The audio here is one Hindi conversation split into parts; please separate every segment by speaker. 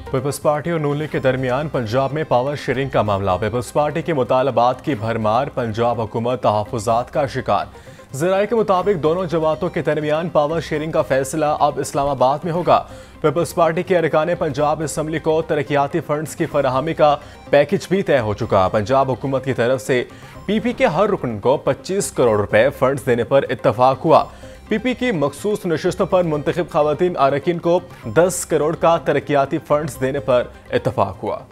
Speaker 1: पीपल्स पार्टी और नून लीग के दरमियान पंजाब में पावर शेयरिंग का मामला। पीपल्स पार्टी के मुतालबात की भरमार, पंजाब हुकूमत तहफ़्फ़ुज़ात का शिकार। ज़राए के मुताबिक दोनों जमातों के दरमियान पावर शेयरिंग का फैसला अब इस्लामाबाद में होगा। पीपल्स पार्टी के अरकान पंजाब असम्बली को तरक्याती फंड्स की फराहमी का पैकेज भी तय हो चुका। पंजाब हुकूमत की तरफ से पीपी के हर रुकन को 25 करोड़ रुपए फंड्स देने पर इत्तफाक हुआ। पीपी की मखसूस नशिस्तों पर मुंतखब खवातीन अरकान को 10 करोड़ का तरक्याती फंड्स देने पर इत्तफाक हुआ।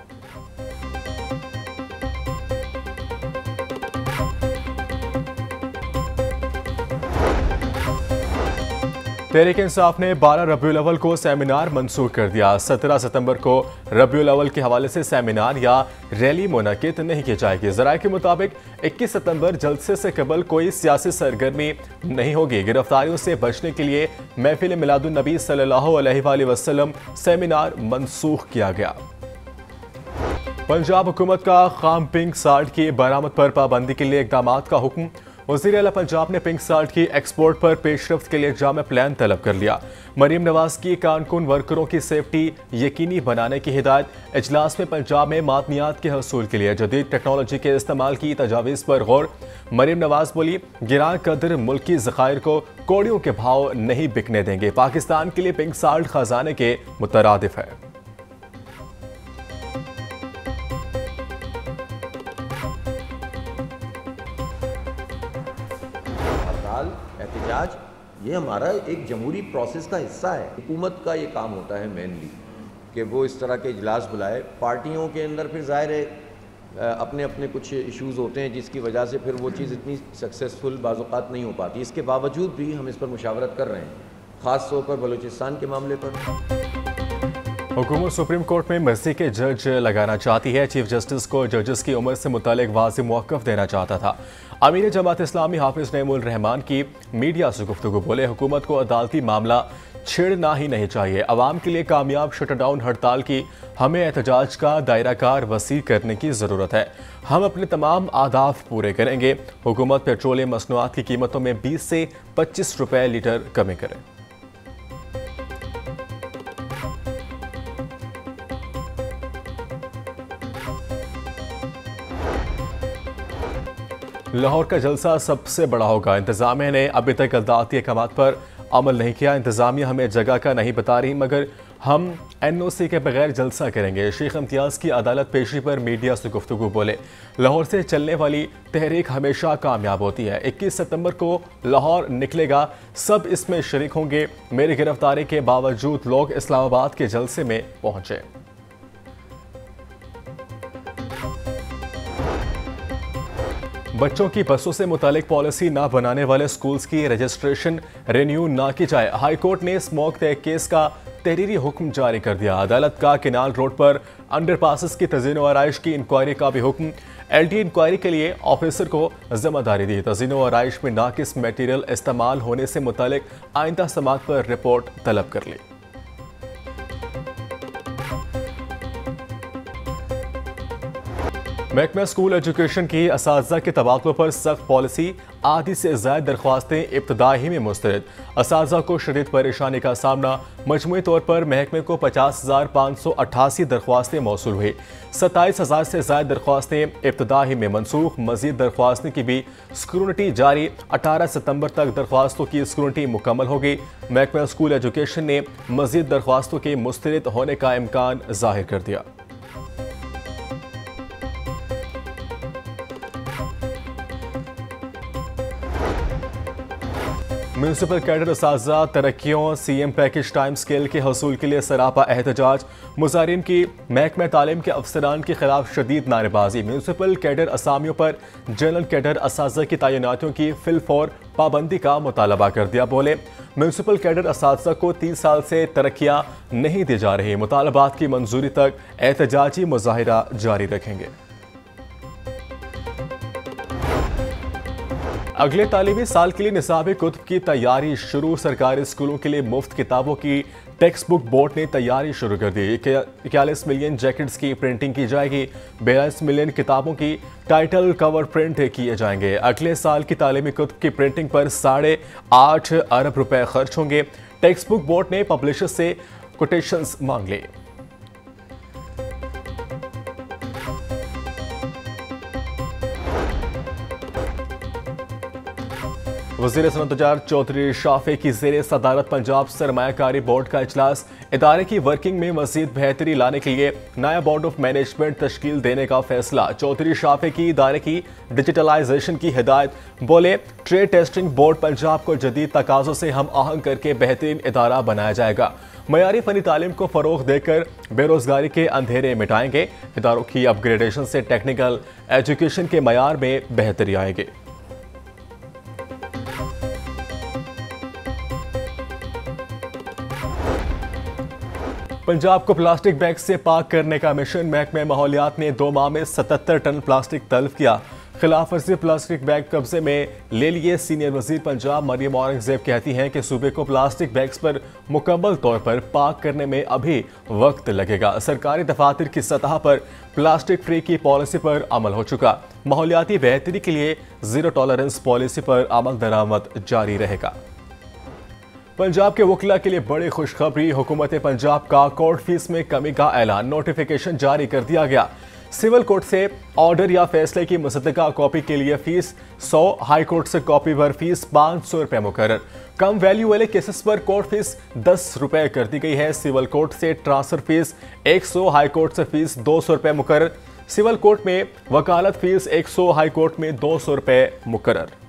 Speaker 1: तहरीक इंसाफ ने 12 रबीउल अव्वल को सेमिनार मंसूख कर दिया। 17 सितंबर को रबीउल अव्वल के हवाले से सेमिनार या रैली मुनक्किद नहीं की जाएगी। ज़राए के मुताबिक 21 सितंबर जलसे से कबल कोई सियासी सरगर्मी नहीं होगी। गिरफ्तारियों से बचने के लिए महफिल मिलादुन नबी सल्लल्लाहु अलैहि वसल्लम सेमिनार मंसूख किया गया। पंजाब हुकूमत का खाम पिंक साल्ट की बरामद पर पाबंदी के लिए इक़दाम का हुक्म। वज़ीर आला पंजाब ने पिंक साल्ट की एक्सपोर्ट पर पेशरफ्त के लिए जाम प्लान तलब कर लिया। मरीम नवाज की कारकुन वर्करों की सेफ्टी यकीनी बनाने की हिदायत। इजलास में पंजाब में मादनियात के हसूल के लिए जदीद टेक्नोलॉजी के इस्तेमाल की तजावीज़ पर गौर। मरीम नवाज बोली, गिरां कदर मुल्की ज़खायर को कौड़ियों के भाव नहीं बिकने देंगे। पाकिस्तान के लिए पिंक साल्ट खजाने के मुतरादिफ है।
Speaker 2: एहतजाज ये हमारा एक जमहूरी प्रोसेस का हिस्सा है। हुकूमत का ये काम होता है मेनली कि वो इस तरह के इजलास बुलाए। पार्टियों के अंदर फिर ज़ाहिर है अपने अपने कुछ इश्यूज़ होते हैं जिसकी वजह से फिर वो चीज़ इतनी सक्सेसफुल बाज़-औक़ात नहीं हो पाती। इसके बावजूद भी हम इस पर मुशावरत कर रहे हैं, ख़ास तौर पर बलूचिस्तान के मामले पर।
Speaker 1: हुकूमत सुप्रीम कोर्ट में मर्जी के जज लगाना चाहती है। चीफ जस्टिस को जजेस की उम्र से मुतालिक वाज़ेह मौक़िफ़ देना चाहता था। अमीर जमात इस्लामी हाफिज नईमुल रहमान की मीडिया से गुफ्तगू बोले, हुकूमत को अदालती मामला छेड़ना ही नहीं चाहिए। अवाम के लिए कामयाब शटडाउन हड़ताल की हमें एहतजाज का दायरा कार वसी करने की ज़रूरत है। हम अपने तमाम आदाफ पूरे करेंगे। हुकूमत पेट्रोलियम मसनूआत की कीमतों में 20 से 25 रुपए लीटर कमी करे। लाहौर का जलसा सबसे बड़ा होगा। इंतजामिया ने अभी तक अदालती अहकामात पर अमल नहीं किया। इंतजामिया हमें जगह का नहीं बता रही, मगर हम NOC के बगैर जलसा करेंगे। शेख इम्तियाज़ की अदालत पेशी पर मीडिया से गुफ्तगू बोले, लाहौर से चलने वाली तहरीक हमेशा कामयाब होती है। 21 सितंबर को लाहौर निकलेगा, सब इसमें शरीक होंगे। मेरी गिरफ्तारी के बावजूद लोग इस्लामाबाद के जलसे में पहुंचे। बच्चों की बसों से मुतालिक पॉलिसी ना बनाने वाले स्कूल्स की रजिस्ट्रेशन रिन्यू ना की जाए। हाई कोर्ट ने स्मोक तय केस का तहरीरी हुक्म जारी कर दिया। अदालत का किनाल रोड पर अंडरपासेस की तज़ीन व आराइश की इंक्वायरी का भी हुक्म। LT इंक्वायरी के लिए ऑफिसर को जिम्मेदारी दी। तज़ीन व आराइश में नाकिस मटेरियल इस्तेमाल होने से मुतालिक आइंदा समात पर रिपोर्ट तलब कर ली। महकमा स्कूल एजुकेशन की असातिज़ा के तबादलों पर सख्त पॉलिसी। आधी से ज़ायद दरख्वास्तें इब्तदाई में मुस्तरद। असातिज़ा को शदीद परेशानी का सामना। मजमूई तौर पर महकमे को 50,588 दरख्वास्तें मौसूल हुई। 27,000 से ज़ायद दरख्वास्तें इब्तदाई में मनसूख। मजीद दरख्वास्तें की भी स्क्रूनिटी जारी। 18 सितंबर तक दरख्वास्तों की स्क्रूनिटी मुकम्मल होगी। महकमा स्कूल एजुकेशन ने मजीद दरख्वास्तों के मुस्तरद होने का इम्कान जाहिर कर दिया। म्यूनसिपल कैडर असातिज़ा तरक्कियों CM पैकेज टाइम स्केल के हसूल के लिए सरापा एहतजाज। मुजाहिरीन की महकमा तालीम के अफसरान के खिलाफ शदीद नारेबाजी। म्यूनसिपल कैडर असामियों पर जनरल कैडर असातिज़ा की तैनातियों की फिलफौर पाबंदी का मुतालबा कर दिया। बोले, म्यूनसिपल कैडर असातिज़ा को 3 साल से तरक्कियाँ नहीं दी जा रही। मुतालबात की मंजूरी तक एहतजाजी मुजाहिरा जारी रखेंगे। अगले तालीमी साल के लिए निसाब कुतुब की तैयारी शुरू। सरकारी स्कूलों के लिए मुफ्त किताबों की टेक्स्ट बुक बोर्ड ने तैयारी शुरू कर दी। 41 मिलियन जैकेट्स की प्रिंटिंग की जाएगी। 42 मिलियन किताबों की टाइटल कवर प्रिंट किए जाएंगे। अगले साल की तालीमी कुतुब की प्रिंटिंग पर 8.5 अरब रुपए खर्च होंगे। टेक्स्ट बुक बोर्ड ने पब्लिशर्स से कोटेशंस मांग ली। वज़ीर सनअत तुजार चौधरी शाफे की ज़ेरे सदारत पंजाब सरमायाकारी बोर्ड का इजलास। इदारे की वर्किंग में मज़ीद बेहतरी लाने के लिए नया बोर्ड ऑफ मैनेजमेंट तश्कील देने का फैसला। चौधरी शाफे की इदारे की डिजिटलाइजेशन की हिदायत। बोले, ट्रेड टेस्टिंग बोर्ड पंजाब को जदीद तकाज़ों से हम आहंग करके बेहतरीन इदारा बनाया जाएगा। मयारी फनी तालीम को फ़रोग़ देकर बेरोज़गारी के अंधेरे मिटाएंगे। इदारों की अपग्रेडेशन से टेक्निकल एजुकेशन के मयार में बेहतरी आएगी। पंजाब को प्लास्टिक बैग से पाक करने का मिशन। महकमे माहौलियात ने 2 माह में 77 टन प्लास्टिक तल्फ किया। खिलाफ वर्जी प्लास्टिक बैग कब्जे में ले लिए। सीनियर वजीर पंजाब मरियम औरंगजेब कहती हैं कि सूबे को प्लास्टिक बैग्स पर मुकम्मल तौर पर पाक करने में अभी वक्त लगेगा। सरकारी दफातर की सतह पर प्लास्टिक फ्री की पॉलिसी पर अमल हो चुका। माहौलियाती बेहतरी के लिए जीरो टॉलरेंस पॉलिसी पर अमल दरामद जारी रहेगा। पंजाब के वकला के लिए बड़ी खुशखबरी। हुकूमत पंजाब का कोर्ट फीस में कमी का ऐलान। नोटिफिकेशन जारी कर दिया गया। सिविल कोर्ट से ऑर्डर या फैसले की मुसद्दका कॉपी के लिए फीस 100, हाई कोर्ट से कॉपी पर फीस 500 रुपए मुकर्रर। कम वैल्यू वाले केसेस पर कोर्ट फीस 10 रुपए कर दी गई है। सिविल कोर्ट से ट्रांसफर फीस 100, हाई कोर्ट से फीस 200 रुपए मुकर्रर। सिविल कोर्ट में वकालत फीस 100, हाई कोर्ट में 200 रुपए मुकर्रर।